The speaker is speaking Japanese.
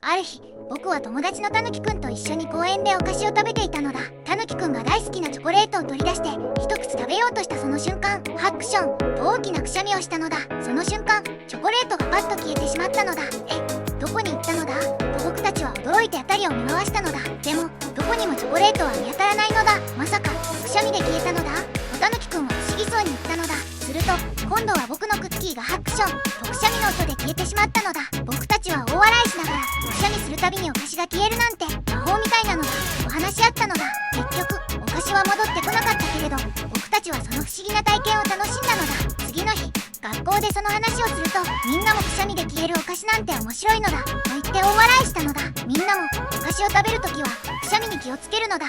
ある日、僕は友達のたぬきくんと一緒に公園でお菓子を食べていたのだ。たぬきくんが大好きなチョコレートを取り出して一口食べようとしたその瞬間、ハクションと大きなくしゃみをしたのだ。その瞬間、チョコレートがパッと消えてしまったのだ。どこに行ったのだと僕たちは驚いて辺りを見回したのだ。でもどこにもチョコレートは見当たらないのだ。まさかくしゃみで消えたのだ。おたぬきくんは不思議そうに言ったのだ。すると今度は僕のクッキーがハクションとくしゃみの音で消えてしまったのだ。僕たちは大笑いしながら、くしゃみするたびにお菓子が消えるなんて魔法みたいなのだと話し合ったのだ。結局お菓子は戻ってこなかったけれど、僕たちはその不思議な体験を楽しんだのだ。次の日、学校でその話をすると、みんなもくしゃみで消えるお菓子なんて面白いのだと言って大笑いしたのだ。みんなもお菓子を食べるときはくしゃみに気をつけるのだ。